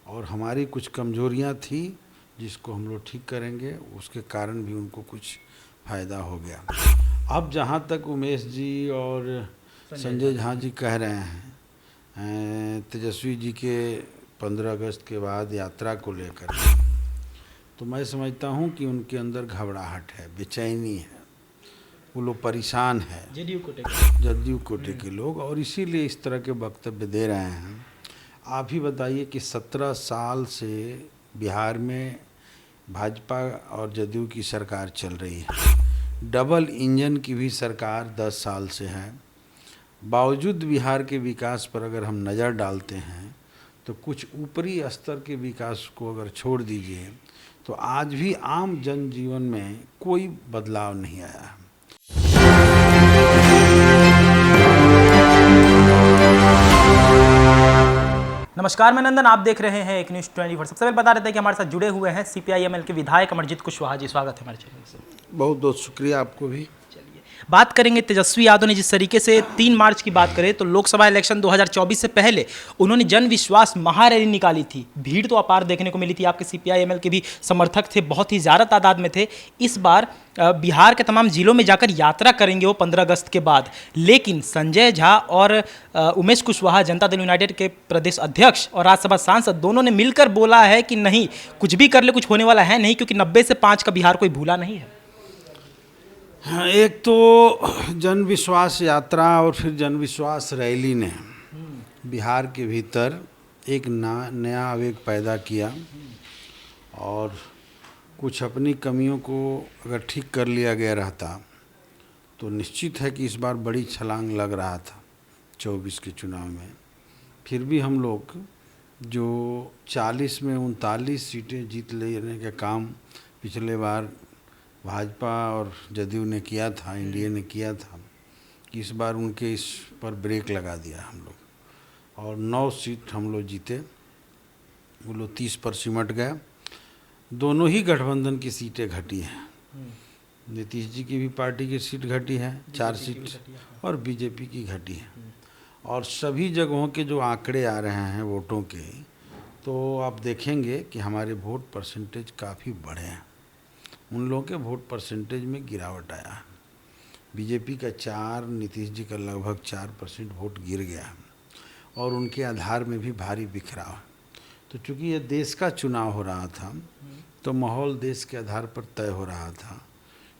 और हमारी कुछ कमजोरियां थी जिसको हम लोग ठीक करेंगे, उसके कारण भी उनको कुछ फ़ायदा हो गया। अब जहाँ तक उमेश जी और संजय झा जी कह रहे हैं तेजस्वी जी के 15 अगस्त के बाद यात्रा को लेकर, तो मैं समझता हूँ कि उनके अंदर घबराहट है, बेचैनी है, वो लोग परेशान है, जदयू कोटे के लोग, और इसीलिए इस तरह के वक्तव्य दे रहे हैं। आप ही बताइए कि 17 साल से बिहार में भाजपा और जदयू की सरकार चल रही है, डबल इंजन की भी सरकार 10 साल से है। बावजूद बिहार के विकास पर अगर हम नज़र डालते हैं तो कुछ ऊपरी स्तर के विकास को अगर छोड़ दीजिए तो आज भी आम जनजीवन में कोई बदलाव नहीं आया है। नमस्कार, मैं नंदन, आप देख रहे हैं एक न्यूज़ 24। सबसे पहले बता देते हैं कि हमारे साथ जुड़े हुए हैं सीपीआई-एमएल के विधायक अमरजीत कुशवाहा जी। स्वागत है हमारे चैनल से। बहुत बहुत शुक्रिया आपको भी। चलिए बात करेंगे तेजस्वी यादव ने जिस तरीके से 3 मार्च की बात करें तो लोकसभा इलेक्शन 2024 से पहले उन्होंने जन विश्वास महारैली निकाली थी। भीड़ तो अपार देखने को मिली थी, आपके सीपीआई-एमएल के भी समर्थक थे, बहुत ही ज़्यादा तादाद में थे। इस बार बिहार के तमाम जिलों में जाकर यात्रा करेंगे वो 15 अगस्त के बाद, लेकिन संजय झा और उमेश कुशवाहा, जनता दल यूनाइटेड के प्रदेश अध्यक्ष और राज्यसभा सांसद, दोनों ने मिलकर बोला है कि नहीं, कुछ भी कर ले कुछ होने वाला है नहीं, क्योंकि 90 से 5 का बिहार कोई भूला नहीं है। हाँ, एक तो जन विश्वास यात्रा और फिर जन विश्वास रैली ने बिहार के भीतर एक नया आवेग पैदा किया, और कुछ अपनी कमियों को अगर ठीक कर लिया गया रहता तो निश्चित है कि इस बार बड़ी छलांग लग रहा था 24 के चुनाव में। फिर भी हम लोग जो 40 में 39 सीटें जीत लेने का काम पिछले बार भाजपा और जदयू ने किया था, एनडीए ने किया था, कि इस बार उनके इस पर ब्रेक लगा दिया हम लोग, और 9 सीट हम लोग जीते, वो लोग 30 पर सिमट गए। दोनों ही गठबंधन की सीटें घटी हैं, नीतीश जी की भी पार्टी की सीट घटी है 4 सीट, और बीजेपी की घटी है। और सभी जगहों के जो आंकड़े आ रहे हैं वोटों के, तो आप देखेंगे कि हमारे वोट परसेंटेज काफ़ी बढ़े हैं, उन लोगों के वोट परसेंटेज में गिरावट आया है। बीजेपी का 4, नीतीश जी का लगभग 4% वोट गिर गया है, और उनके आधार में भी भारी बिखराव है। तो चूँकि ये देश का चुनाव हो रहा था तो माहौल देश के आधार पर तय हो रहा था,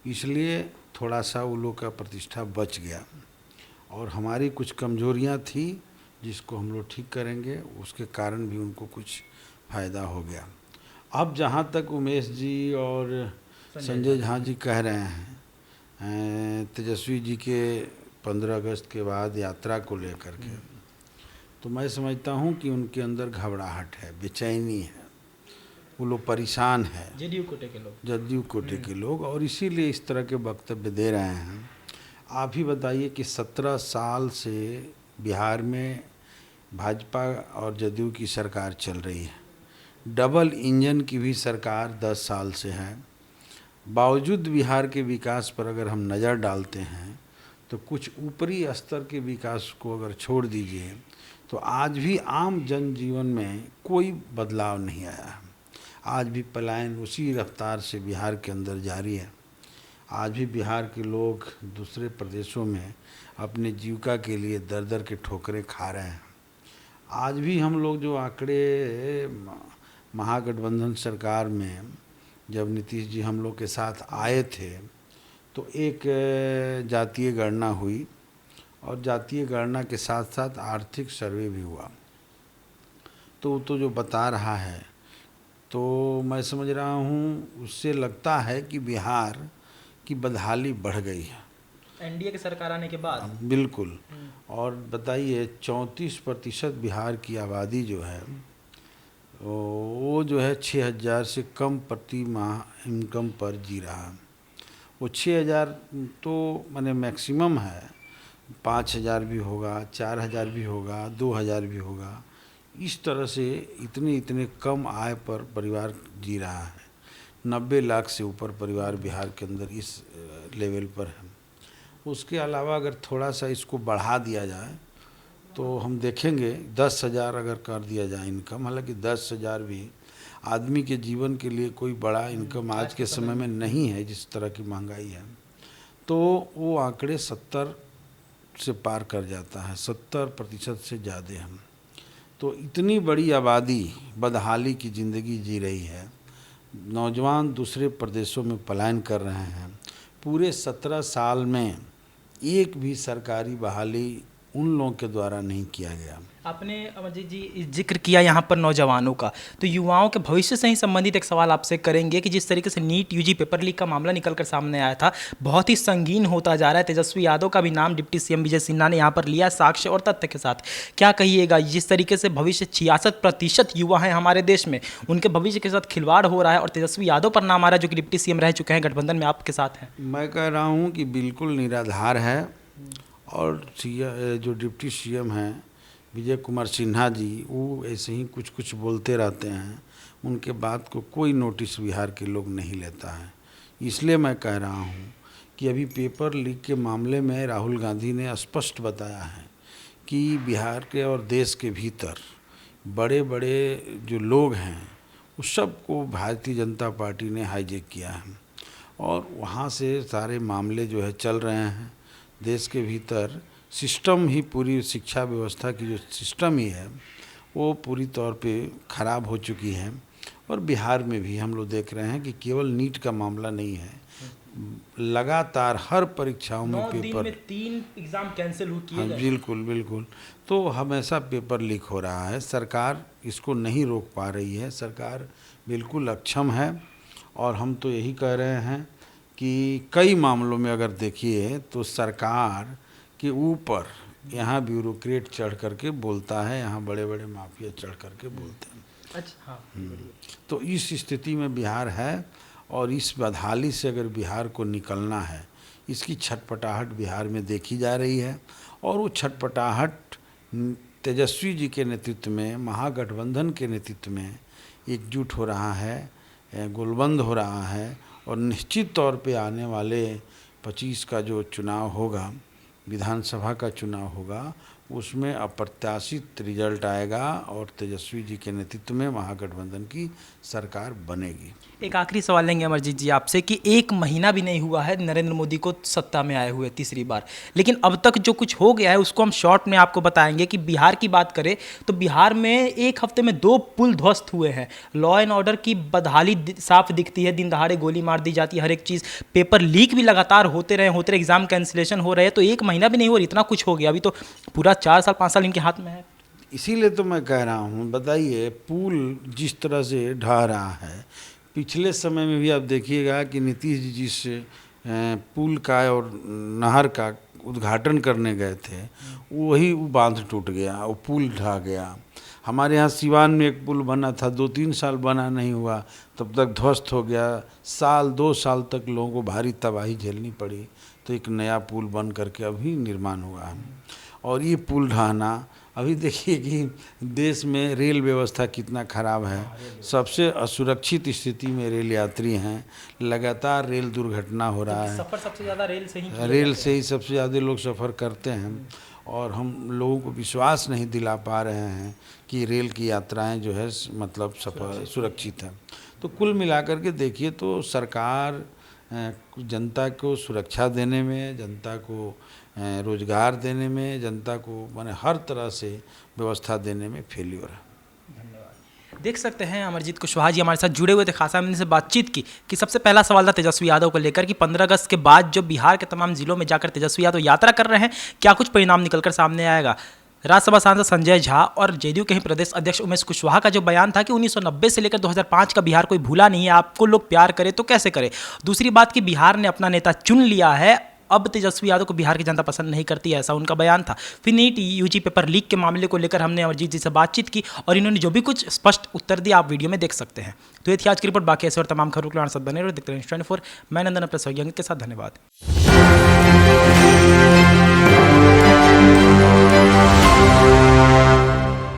इसलिए थोड़ा सा वो लोग का प्रतिष्ठा बच गया, और हमारी कुछ कमजोरियां थी जिसको हम लोग ठीक करेंगे, उसके कारण भी उनको कुछ फ़ायदा हो गया। अब जहाँ तक उमेश जी और संजय झा जी कह रहे हैं तेजस्वी जी के 15 अगस्त के बाद यात्रा को लेकर के, तो मैं समझता हूँ कि उनके अंदर घबराहट है, बेचैनी है, वो लोग परेशान है, जदयू कोटे के लोग, और इसीलिए इस तरह के वक्तव्य दे रहे हैं। आप ही बताइए कि 17 साल से बिहार में भाजपा और जदयू की सरकार चल रही है, डबल इंजन की भी सरकार 10 साल से है। बावजूद बिहार के विकास पर अगर हम नज़र डालते हैं तो कुछ ऊपरी स्तर के विकास को अगर छोड़ दीजिए तो आज भी आम जनजीवन में कोई बदलाव नहीं आया है। आज भी पलायन उसी रफ्तार से बिहार के अंदर जारी है। आज भी बिहार के लोग दूसरे प्रदेशों में अपने जीविका के लिए दर दर के ठोकरें खा रहे हैं। आज भी हम लोग जो आंकड़े महागठबंधन सरकार में जब नीतीश जी हम लोग के साथ आए थे तो एक जातीय गणना हुई, और जातीय गणना के साथ साथ आर्थिक सर्वे भी हुआ, तो जो बता रहा है तो मैं समझ रहा हूँ उससे लगता है कि बिहार की बदहाली बढ़ गई है एनडीए की सरकार आने के बाद। बिल्कुल। और बताइए 34% बिहार की आबादी जो है वो जो है 6,000 से कम प्रति माह इनकम पर जी रहा है। वो 6,000 तो माने मैक्सिमम है, 5,000 भी होगा, 4,000 भी होगा, 2,000 भी होगा, इस तरह से इतने कम आय पर परिवार जी रहा है। 90 लाख से ऊपर परिवार बिहार के अंदर इस लेवल पर है। उसके अलावा अगर थोड़ा सा इसको बढ़ा दिया जाए तो हम देखेंगे 10,000 अगर कर दिया जाए इनकम, हालांकि 10,000 भी आदमी के जीवन के लिए कोई बड़ा इनकम आज के समय में नहीं है, जिस तरह की महंगाई है, तो वो आंकड़े 70 से पार कर जाता है, 70% से ज़्यादा हम। तो इतनी बड़ी आबादी बदहाली की ज़िंदगी जी रही है, नौजवान दूसरे प्रदेशों में पलायन कर रहे हैं। पूरे 17 साल में एक भी सरकारी बहाली उन लोगों के द्वारा नहीं किया गया। आपने अमरजीत जी जिक्र किया यहाँ पर नौजवानों का, तो युवाओं के भविष्य से ही संबंधित एक सवाल आपसे करेंगे कि जिस तरीके से नीट यूजी पेपर लीक का मामला निकल कर सामने आया था, बहुत ही संगीन होता जा रहा है। तेजस्वी यादव का भी नाम डिप्टी सीएम विजय सिन्हा ने यहाँ पर लिया साक्ष्य और तथ्य के साथ। क्या कहिएगा, जिस तरीके से भविष्य 66% युवा हैं हमारे देश में, उनके भविष्य के साथ खिलवाड़ हो रहा है और तेजस्वी यादव पर नाम आ रहा है जो कि डिप्टी सीएम रह चुके हैं, गठबंधन में आपके साथ हैं? मैं कह रहा हूँ कि बिल्कुल निराधार है, और जो डिप्टी सीएम हैं विजय कुमार सिन्हा जी, वो ऐसे ही कुछ कुछ बोलते रहते हैं, उनके बात को कोई नोटिस बिहार के लोग नहीं लेता है। इसलिए मैं कह रहा हूँ कि अभी पेपर लीक के मामले में राहुल गांधी ने स्पष्ट बताया है कि बिहार के और देश के भीतर बड़े बड़े जो लोग हैं उस सब को भारतीय जनता पार्टी ने हाईजैक किया है, और वहाँ से सारे मामले जो है चल रहे हैं। देश के भीतर सिस्टम ही, पूरी शिक्षा व्यवस्था की जो सिस्टम ही है वो पूरी तौर पे ख़राब हो चुकी है। और बिहार में भी हम लोग देख रहे हैं कि केवल नीट का मामला नहीं है, लगातार हर परीक्षाओं में 9 दिन पेपर में 3 एग्ज़ाम कैंसिल हो किए गए। बिल्कुल बिल्कुल, तो हमेशा पेपर लीक हो रहा है। सरकार इसको नहीं रोक पा रही है, सरकार बिल्कुल अक्षम है। और हम तो यही कह रहे हैं कि कई मामलों में अगर देखिए तो सरकार के ऊपर यहाँ ब्यूरोक्रेट चढ़ करके बोलता है, यहाँ बड़े बड़े माफिया चढ़ करके बोलते हैं। अच्छा, हाँ। तो इस स्थिति में बिहार है, और इस बदहाली से अगर बिहार को निकलना है, इसकी छटपटाहट बिहार में देखी जा रही है। और वो छटपटाहट तेजस्वी जी के नेतृत्व में, महागठबंधन के नेतृत्व में एकजुट हो रहा है, गोलबंद हो रहा है। और निश्चित तौर पे आने वाले 25 का जो चुनाव होगा, विधानसभा का चुनाव होगा, उसमें अप्रत्याशित रिजल्ट आएगा और तेजस्वी जी के नेतृत्व में महागठबंधन की सरकार बनेगी। एक आखिरी सवाल लेंगे अमरजीत जी आपसे कि 1 महीना भी नहीं हुआ है नरेंद्र मोदी को सत्ता में आए हुए तीसरी बार, लेकिन अब तक जो कुछ हो गया है उसको हम शॉर्ट में आपको बताएंगे। कि बिहार की बात करें तो बिहार में एक हफ्ते में 2 पुल ध्वस्त हुए हैं, लॉ एंड ऑर्डर की बदहाली साफ दिखती है, दिन दहाड़े गोली मार दी जाती है, हर एक चीज़, पेपर लीक भी लगातार होते रहे, एग्जाम कैंसिलेशन हो रहे हैं। तो 1 महीना भी नहीं हुआ, इतना कुछ हो गया, अभी तो पूरा 4 साल 5 साल इनके हाथ में है। इसीलिए तो मैं कह रहा हूँ, बताइए पुल जिस तरह से ढह रहा है, पिछले समय में भी आप देखिएगा कि नीतीश जी जिस पुल का और नहर का उद्घाटन करने गए थे, वही बांध टूट गया, वो पुल ढह गया। हमारे यहाँ सिवान में एक पुल बना था, 2-3 साल बना नहीं हुआ, तब तक ध्वस्त हो गया। 1-2 साल तक लोगों को भारी तबाही झेलनी पड़ी, तो एक नया पुल बन करके अभी निर्माण हुआ है। और ये पुल ढहना, अभी देखिए कि देश में रेल व्यवस्था कितना ख़राब है, सबसे असुरक्षित स्थिति में रेल यात्री हैं, लगातार रेल दुर्घटना हो रहा है। सफ़र सबसे ज़्यादा रेल से ही रेल से ही सबसे ज़्यादा लोग सफ़र करते हैं, और हम लोगों को विश्वास नहीं दिला पा रहे हैं कि रेल की यात्राएं जो है मतलब सफर सुरक्षित है। तो कुल मिलाकर के देखिए तो सरकार जनता को सुरक्षा देने में, जनता को रोजगार देने में, जनता को माने हर तरह से व्यवस्था देने में फेल्योर है। देख सकते हैं अमरजीत कुशवाहा जी हमारे साथ जुड़े हुए थे, खासा हमने से बातचीत की कि सबसे पहला सवाल था तेजस्वी यादव को लेकर कि 15 अगस्त के बाद जो बिहार के तमाम जिलों में जाकर तेजस्वी यादव यात्रा कर रहे हैं, क्या कुछ परिणाम निकलकर सामने आएगा। राज्यसभा सांसद संजय झा और जेडीयू के ही प्रदेश अध्यक्ष उमेश कुशवाहा का जो बयान था कि 1990 से लेकर 2005 का बिहार कोई भूला नहीं है, आपको लोग प्यार करे तो कैसे करे। दूसरी बात कि बिहार ने अपना नेता चुन लिया है, अब तेजस्वी यादव को बिहार की जनता पसंद नहीं करती है, ऐसा उनका बयान था। फिर नीट यूजी पेपर लीक के मामले को लेकर हमने अमरजीत जी से बातचीत की और इन्होंने जो भी कुछ स्पष्ट उत्तर दिया आप वीडियो में देख सकते हैं। तो ये थी आज की रिपोर्ट। बाकी ऐसे और तमाम खबरों के लिए साथ बने रहो, देखते रहिए 24। मैं नंदन अपने सहयोगी के साथ, धन्यवाद।